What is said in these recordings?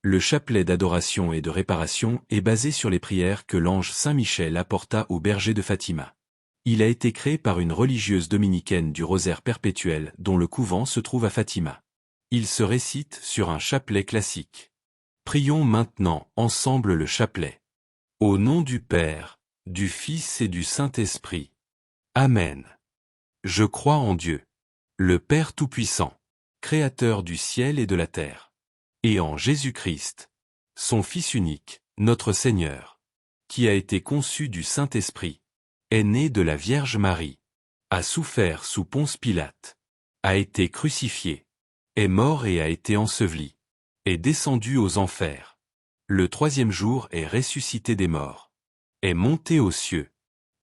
Le chapelet d'adoration et de réparation est basé sur les prières que l'ange Saint Michel apporta au berger de Fatima. Il a été créé par une religieuse dominicaine du rosaire perpétuel dont le couvent se trouve à Fatima. Il se récite sur un chapelet classique. Prions maintenant ensemble le chapelet. Au nom du Père, du Fils et du Saint-Esprit. Amen. Je crois en Dieu, le Père Tout-Puissant, Créateur du ciel et de la terre, et en Jésus-Christ, son Fils unique, notre Seigneur, qui a été conçu du Saint-Esprit, est né de la Vierge Marie, a souffert sous Ponce Pilate, a été crucifié, est mort et a été enseveli, est descendu aux enfers. Le troisième jour est ressuscité des morts, est monté aux cieux,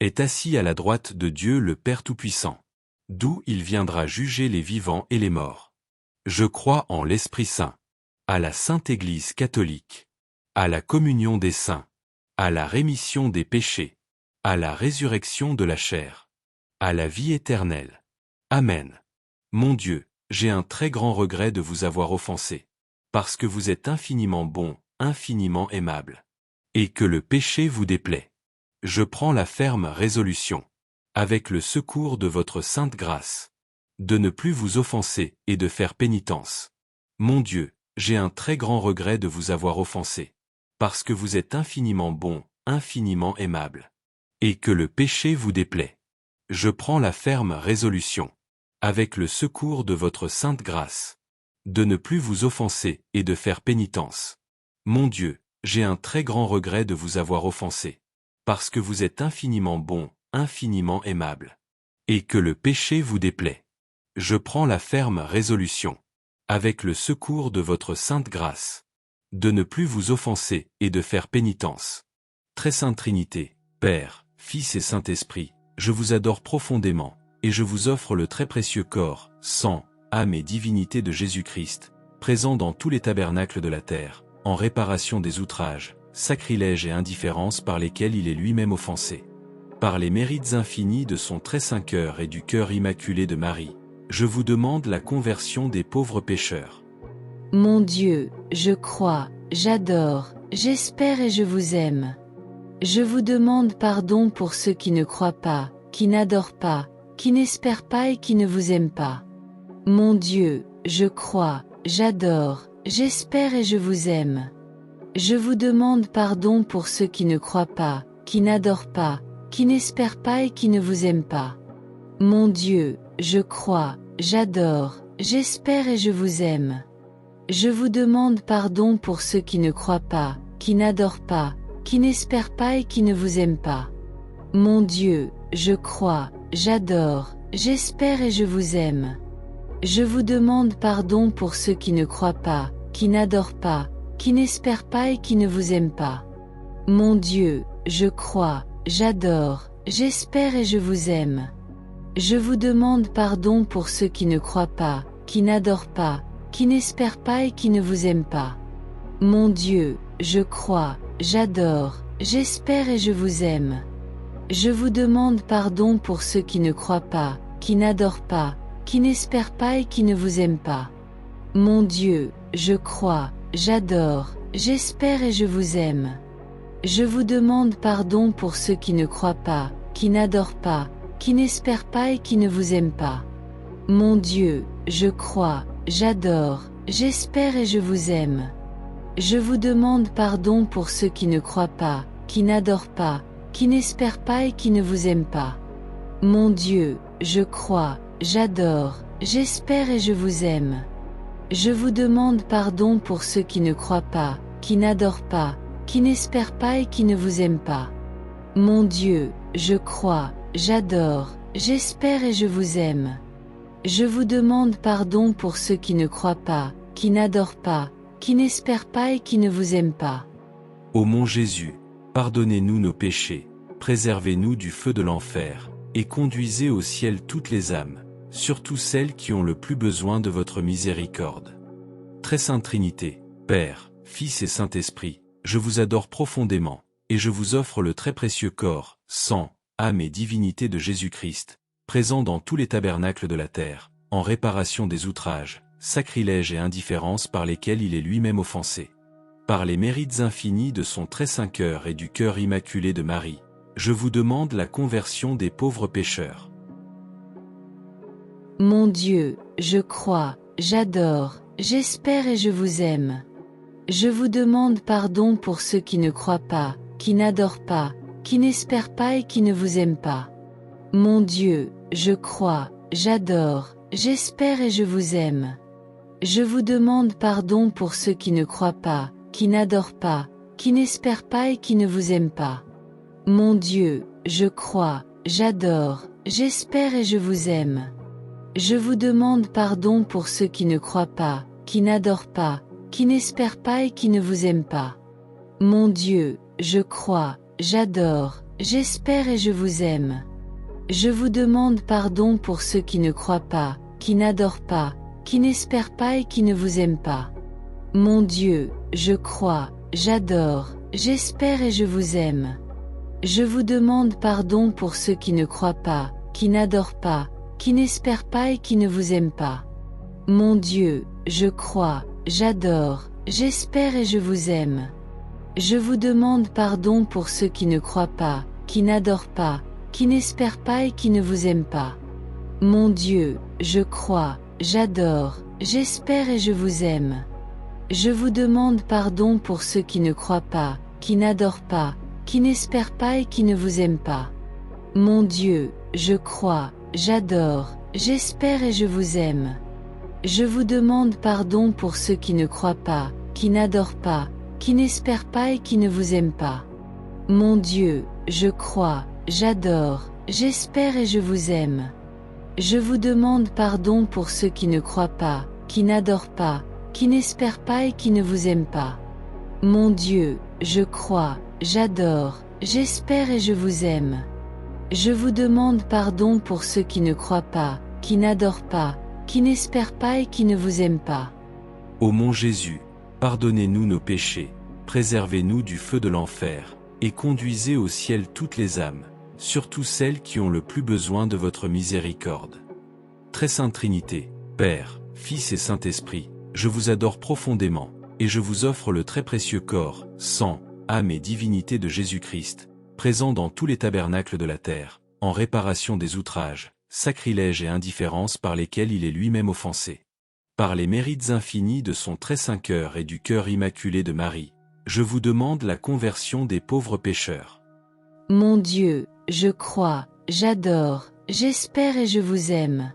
est assis à la droite de Dieu le Père Tout-Puissant, d'où il viendra juger les vivants et les morts. Je crois en l'Esprit Saint, à la Sainte Église catholique, à la communion des saints, à la rémission des péchés, à la résurrection de la chair, à la vie éternelle. Amen. Mon Dieu, j'ai un très grand regret de vous avoir offensé, parce que vous êtes infiniment bon, infiniment aimable, et que le péché vous déplaît. Je prends la ferme résolution, avec le secours de votre sainte grâce, de ne plus vous offenser et de faire pénitence. Mon Dieu, j'ai un très grand regret de vous avoir offensé, parce que vous êtes infiniment bon, infiniment aimable, et que le péché vous déplaît. Je prends la ferme résolution, avec le secours de votre sainte grâce, de ne plus vous offenser et de faire pénitence. Mon Dieu, j'ai un très grand regret de vous avoir offensé, parce que vous êtes infiniment bon, infiniment aimable, et que le péché vous déplaît. Je prends la ferme résolution, avec le secours de votre sainte grâce, de ne plus vous offenser et de faire pénitence. Très Sainte Trinité, Père, Fils et Saint-Esprit, je vous adore profondément, et je vous offre le très précieux corps, sang, âme et divinité de Jésus-Christ, présent dans tous les tabernacles de la terre, en réparation des outrages, sacrilèges et indifférences par lesquels il est lui-même offensé. Par les mérites infinis de son très saint cœur et du cœur immaculé de Marie, je vous demande la conversion des pauvres pécheurs. Mon Dieu, je crois, j'adore, j'espère et je vous aime. Je vous demande pardon pour ceux qui ne croient pas, qui n'adorent pas, qui n'espèrent pas et qui ne vous aiment pas. Mon Dieu, je crois, j'adore, j'espère et je vous aime. Je vous demande pardon pour ceux qui ne croient pas, qui n'adorent pas, qui n'espèrent pas et qui ne vous aiment pas. Mon Dieu, je crois, j'adore, j'espère et je vous aime. Je vous demande pardon pour ceux qui ne croient pas, qui n'adorent pas, qui n'espèrent pas et qui ne vous aiment pas. Mon Dieu, je crois, j'adore, j'espère et je vous aime. Je vous demande pardon pour ceux qui ne croient pas, qui n'adorent pas, qui n'espèrent pas et qui ne vous aiment pas. Mon Dieu, je crois, j'adore, j'espère et je vous aime. Je vous demande pardon pour ceux qui ne croient pas, qui n'adorent pas, qui n'espèrent pas et qui ne vous aiment pas. Mon Dieu, je crois, j'adore, j'espère et je vous aime. Je vous demande pardon pour ceux qui ne croient pas, qui n'adorent pas, qui n'espèrent pas et qui ne vous aiment pas. Mon Dieu, je crois, j'adore, j'espère et je vous aime. Je vous demande pardon pour ceux qui ne croient pas, qui n'adorent pas, qui n'espèrent pas et qui ne vous aiment pas. Mon Dieu, je crois, j'adore, j'espère et je vous aime. Je vous demande pardon pour ceux qui ne croient pas, qui n'adorent pas, qui n'espèrent pas et qui ne vous aiment pas. Mon Dieu, je crois, j'adore, j'espère et je vous aime. Je vous demande pardon pour ceux qui ne croient pas, qui n'adorent pas, qui n'espèrent pas et qui ne vous aiment pas. Mon Dieu, je crois, j'adore, j'espère et je vous aime. Je vous demande pardon pour ceux qui ne croient pas, qui n'adorent pas, qui n'espèrent pas et qui ne vous aiment pas. Ô mon Jésus, pardonnez-nous nos péchés, préservez-nous du feu de l'enfer, et conduisez au ciel toutes les âmes, surtout celles qui ont le plus besoin de votre miséricorde. Très Sainte Trinité, Père, Fils et Saint-Esprit, je vous adore profondément, et je vous offre le très précieux corps, sang, âme et divinité de Jésus-Christ, présent dans tous les tabernacles de la terre, en réparation des outrages, sacrilèges et indifférences par lesquels il est lui-même offensé. Par les mérites infinis de son très saint cœur et du cœur immaculé de Marie, je vous demande la conversion des pauvres pécheurs. Mon Dieu, je crois, j'adore, j'espère et je vous aime. Je vous demande pardon pour ceux qui ne croient pas, qui n'adorent pas, qui n'espèrent pas et qui ne vous aiment pas. Mon Dieu, je crois, j'adore, j'espère et je vous aime. Je vous demande pardon pour ceux qui ne croient pas, qui n'adorent pas, qui n'espèrent pas et qui ne vous aiment pas. Mon Dieu, je crois, j'adore, j'espère et je vous aime. Je vous demande pardon pour ceux qui ne croient pas, qui n'adorent pas, qui n'espèrent pas et qui ne vous aiment pas. Mon Dieu, je crois, j'adore, j'espère et je vous aime. Je vous demande pardon pour ceux qui ne croient pas, qui n'adorent pas, qui n'espèrent pas et qui ne vous aiment pas. Mon Dieu, je crois, j'adore, j'espère et je vous aime. Je vous demande pardon pour ceux qui ne croient pas, qui n'adorent pas, qui n'espèrent pas et qui ne vous aiment pas. Mon Dieu, je crois, j'adore, j'espère et je vous aime. Je vous demande pardon pour ceux qui ne croient pas, qui n'adorent pas, qui n'espèrent pas et qui ne vous aiment pas. Mon Dieu, je crois, j'adore, j'espère et je vous aime. Je vous demande pardon pour ceux qui ne croient pas, qui n'adorent pas, qui n'espèrent pas et qui ne vous aiment pas. Mon Dieu, je crois, j'adore, j'espère et je vous aime. Je vous demande pardon pour ceux qui ne croient pas, qui n'adorent pas, qui n'espèrent pas et qui ne vous aiment pas. Mon Dieu, je crois, j'adore, j'espère et je vous aime. Je vous demande pardon pour ceux qui ne croient pas, qui n'adorent pas, qui n'espèrent pas et qui ne vous aiment pas. Mon Dieu, je crois, j'adore, j'espère et je vous aime. Je vous demande pardon pour ceux qui ne croient pas, qui n'adorent pas, qui n'espèrent pas et qui ne vous aiment pas. Ô mon Jésus, pardonnez-nous nos péchés, préservez-nous du feu de l'enfer, et conduisez au ciel toutes les âmes, surtout celles qui ont le plus besoin de votre miséricorde. Très Sainte Trinité, Père, Fils et Saint-Esprit, je vous adore profondément, et je vous offre le très précieux corps, sang, âme et divinité de Jésus-Christ, présent dans tous les tabernacles de la terre, en réparation des outrages, sacrilèges et indifférences par lesquels il est lui-même offensé. Par les mérites infinis de son très saint cœur et du cœur immaculé de Marie, je vous demande la conversion des pauvres pécheurs. Mon Dieu, je crois, j'adore, j'espère et je vous aime.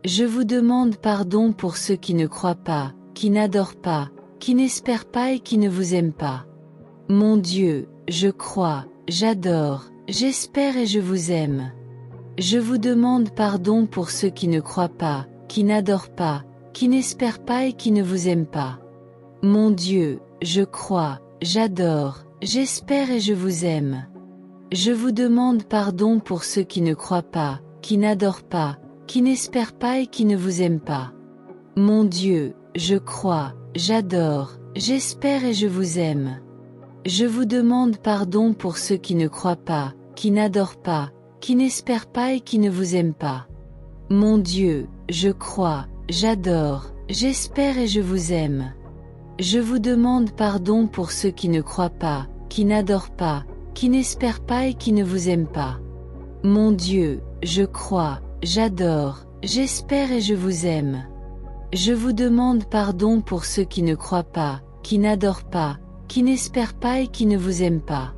Je vous demande pardon pour ceux qui ne croient pas, qui n'adorent pas, qui n'espèrent pas et qui ne vous aiment pas. Mon Dieu, je crois, j'adore, j'espère et je vous aime. Je vous demande pardon pour ceux qui ne croient pas, qui n'adorent pas, qui n'espèrent pas et qui ne vous aiment pas. Mon Dieu, je crois, j'adore, j'espère et je vous aime. Je vous demande pardon pour ceux qui ne croient pas, qui n'adorent pas, qui n'espèrent pas et qui ne vous aiment pas. Mon Dieu, je crois, j'adore, j'espère et je vous aime. Je vous demande pardon pour ceux qui ne croient pas, qui n'adorent pas, qui n'espèrent pas et qui ne vous aiment pas. Mon Dieu, je crois, j'adore, j'espère et je vous aime. Je vous demande pardon pour ceux qui ne croient pas, qui n'adorent pas, qui n'espèrent pas et qui ne vous aiment pas. Mon Dieu, je crois, j'adore, j'espère et je vous aime. Je vous demande pardon pour ceux qui ne croient pas, qui n'adorent pas, qui n'espèrent pas et qui ne vous aiment pas.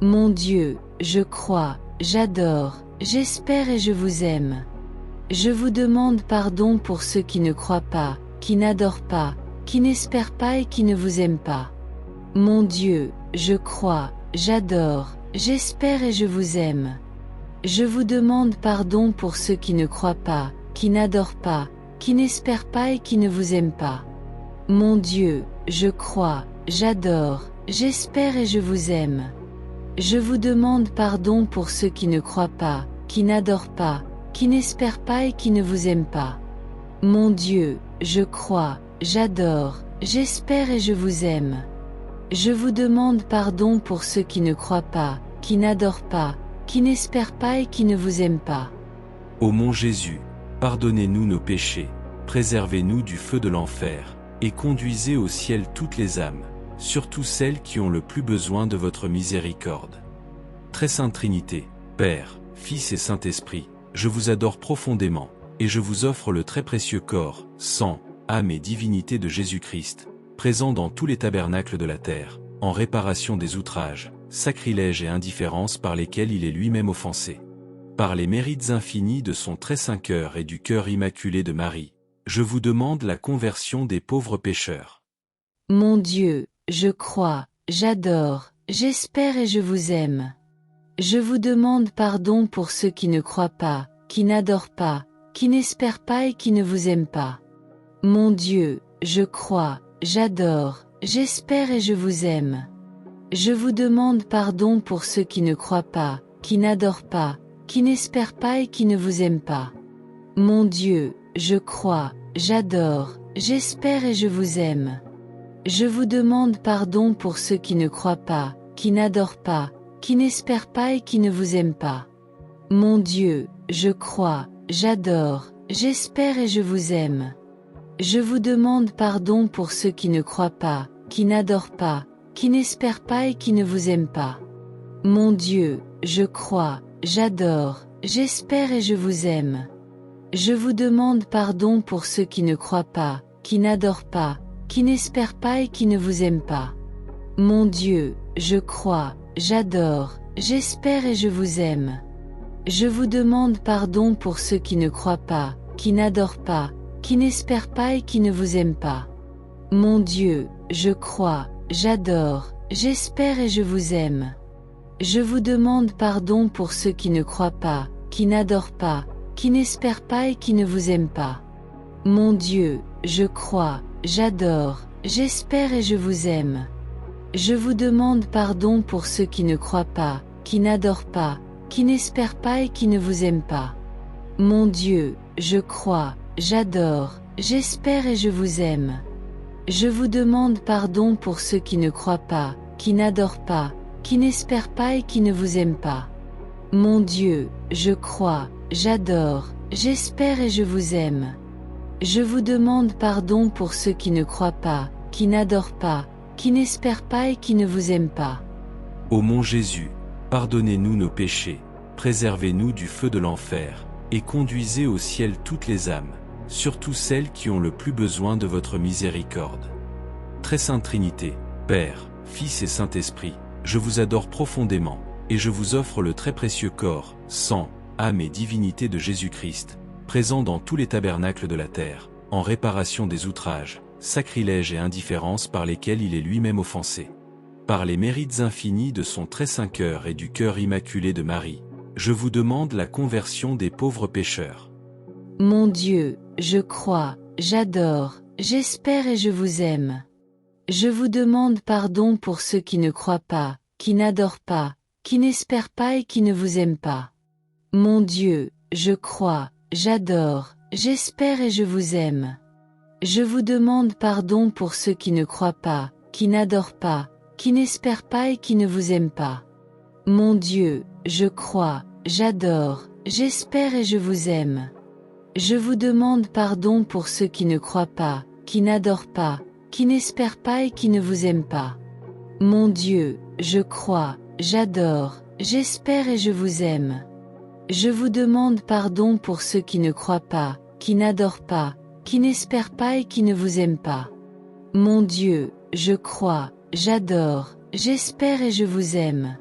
Mon Dieu, je crois, j'adore, j'espère et je vous aime. Je vous demande pardon pour ceux qui ne croient pas, qui n'adorent pas, qui n'espèrent pas et qui ne vous aiment pas. Mon Dieu, je crois, j'adore, j'espère et je vous aime. Je vous demande pardon pour ceux qui ne croient pas, qui n'adorent pas, qui n'espèrent pas et qui ne vous aiment pas. Mon Dieu, je crois, j'adore, j'espère et je vous aime. Je vous demande pardon pour ceux qui ne croient pas, qui n'adorent pas, qui n'espèrent pas et qui ne vous aiment pas. Mon Dieu, je crois, j'adore, j'espère et je vous aime. Je vous demande pardon pour ceux qui ne croient pas, qui n'adorent pas, qui n'espèrent pas et qui ne vous aiment pas. Ô mon Jésus, pardonnez-nous nos péchés, préservez-nous du feu de l'enfer, et conduisez au ciel toutes les âmes, surtout celles qui ont le plus besoin de votre miséricorde. Très sainte Trinité, Père, Fils et Saint-Esprit, je vous adore profondément, et je vous offre le très précieux corps, sang, âme et divinité de Jésus-Christ, présent dans tous les tabernacles de la terre, en réparation des outrages, sacrilèges et indifférences par lesquels il est lui-même offensé. Par les mérites infinis de son très saint cœur et du cœur immaculé de Marie, je vous demande la conversion des pauvres pécheurs. Mon Dieu, je crois, j'adore, j'espère et je vous aime. Je vous demande pardon pour ceux qui ne croient pas, qui n'adorent pas, qui n'espèrent pas et qui ne vous aiment pas. Mon Dieu, je crois, j'adore, j'espère et je vous aime. Je vous demande pardon pour ceux qui ne croient pas, qui n'adorent pas, qui n'espèrent pas et qui ne vous aiment pas. Mon Dieu, je crois, j'adore, j'espère et je vous aime. Je vous demande pardon pour ceux qui ne croient pas, qui n'adorent pas, qui n'espèrent pas et qui ne vous aiment pas. Mon Dieu, je crois, j'adore, j'espère et je vous aime. Je vous demande pardon pour ceux qui ne croient pas, qui n'adorent pas, qui n'espèrent pas et qui ne vous aiment pas. Mon Dieu, je crois, j'adore, j'espère et je vous aime. Je vous demande pardon pour ceux qui ne croient pas, qui n'adorent pas, qui n'espèrent pas et qui ne vous aiment pas. Mon Dieu, je crois, j'adore, j'espère et je vous aime. Je vous demande pardon pour ceux qui ne croient pas, qui n'adorent pas, qui n'espèrent pas et qui ne vous aiment pas. Mon Dieu, je crois, j'adore, j'espère et je vous aime. Je vous demande pardon pour ceux qui ne croient pas, qui n'adorent pas, qui n'espèrent pas et qui ne vous aiment pas. Mon Dieu, je crois, j'adore, j'espère et je vous aime. Je vous demande pardon pour ceux qui ne croient pas, qui n'adorent pas, qui n'espèrent pas et qui ne vous aiment pas. Mon Dieu, je crois, j'adore, j'espère et je vous aime. Je vous demande pardon pour ceux qui ne croient pas, qui n'adorent pas, qui n'espèrent pas et qui ne vous aiment pas. Mon Dieu, je crois, j'adore, j'espère et je vous aime. Je vous demande pardon pour ceux qui ne croient pas, qui n'adorent pas, qui n'espèrent pas et qui ne vous aiment pas. Ô mon Jésus, pardonnez-nous nos péchés, préservez-nous du feu de l'enfer, et conduisez au ciel toutes les âmes, surtout celles qui ont le plus besoin de votre miséricorde. Très sainte Trinité, Père, Fils et Saint-Esprit, je vous adore profondément, et je vous offre le très précieux corps, sang, âme et divinité de Jésus-Christ, présent dans tous les tabernacles de la terre, en réparation des outrages, sacrilèges et indifférences par lesquels il est lui-même offensé. Par les mérites infinis de son très saint cœur et du cœur immaculé de Marie, je vous demande la conversion des pauvres pécheurs. Mon Dieu, je crois, j'adore, j'espère et je vous aime. Je vous demande pardon pour ceux qui ne croient pas, qui n'adorent pas, qui n'espèrent pas et qui ne vous aiment pas. Mon Dieu, je crois, j'adore, j'espère et je vous aime. Je vous demande pardon pour ceux qui ne croient pas, qui n'adorent pas, qui n'espèrent pas et qui ne vous aiment pas. Mon Dieu, je crois, j'adore, j'espère et je vous aime. Je vous demande pardon pour ceux qui ne croient pas, qui n'adorent pas, qui n'espèrent pas et qui ne vous aiment pas. Mon Dieu, je crois, j'adore, j'espère et je vous aime. Je vous demande pardon pour ceux qui ne croient pas, qui n'adorent pas, qui n'espèrent pas et qui ne vous aiment pas. Mon Dieu, je crois, j'adore, j'espère et je vous aime.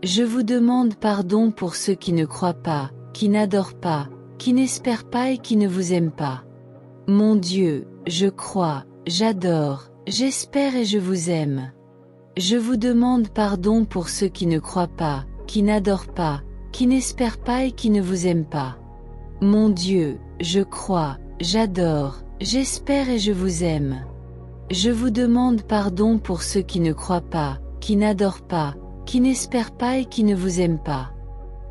Je vous demande pardon pour ceux qui ne croient pas, qui n'adorent pas, qui n'espèrent pas et qui ne vous aiment pas. Mon Dieu, je crois, j'adore, j'espère et je vous aime. Je vous demande pardon pour ceux qui ne croient pas, qui n'adorent pas, qui n'espèrent pas et qui ne vous aiment pas. Mon Dieu, je crois, j'adore, j'espère et je vous aime. Je vous demande pardon pour ceux qui ne croient pas, qui n'adorent pas, qui n'espèrent pas et qui ne vous aiment pas.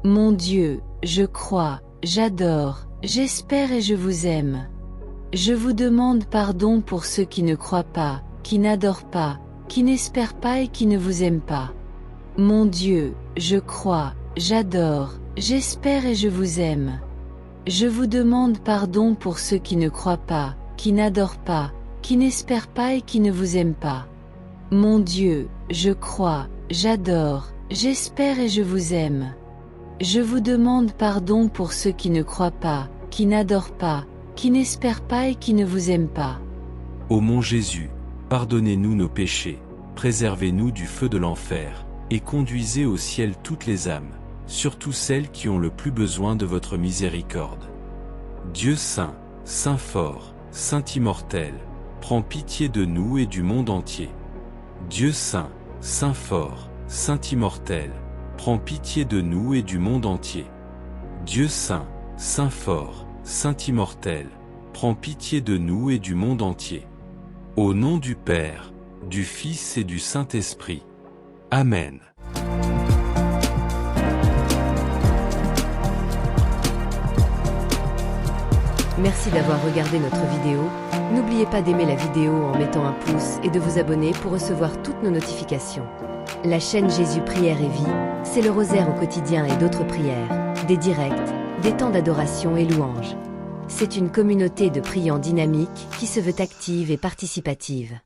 Mon Dieu, je crois, j'adore, j'espère et je vous aime. Je vous demande pardon pour ceux qui ne croient pas, qui n'adorent pas, qui n'espèrent pas et qui ne vous aiment pas. Mon Dieu, je crois, j'adore, j'espère et je vous aime. Je vous demande pardon pour ceux qui ne croient pas, qui n'adorent pas, qui n'espèrent pas et qui ne vous aiment pas. Mon Dieu, je crois, j'adore, j'espère et je vous aime. Je vous demande pardon pour ceux qui ne croient pas, qui n'adorent pas, qui n'espèrent pas et qui ne vous aiment pas. Ô mon Jésus, pardonnez-nous nos péchés, préservez-nous du feu de l'enfer, et conduisez au ciel toutes les âmes, surtout celles qui ont le plus besoin de votre miséricorde. Dieu saint, saint fort, saint immortel, prends pitié de nous et du monde entier. Dieu saint, saint fort, saint immortel, prends pitié de nous et du monde entier. Dieu saint, saint fort, saint immortel, prends pitié de nous et du monde entier. Au nom du Père, du Fils et du Saint-Esprit. Amen. Merci d'avoir regardé notre vidéo. N'oubliez pas d'aimer la vidéo en mettant un pouce et de vous abonner pour recevoir toutes nos notifications. La chaîne Jésus Prière et Vie, c'est le rosaire au quotidien et d'autres prières, des directs, des temps d'adoration et louanges. C'est une communauté de priants dynamique qui se veut active et participative.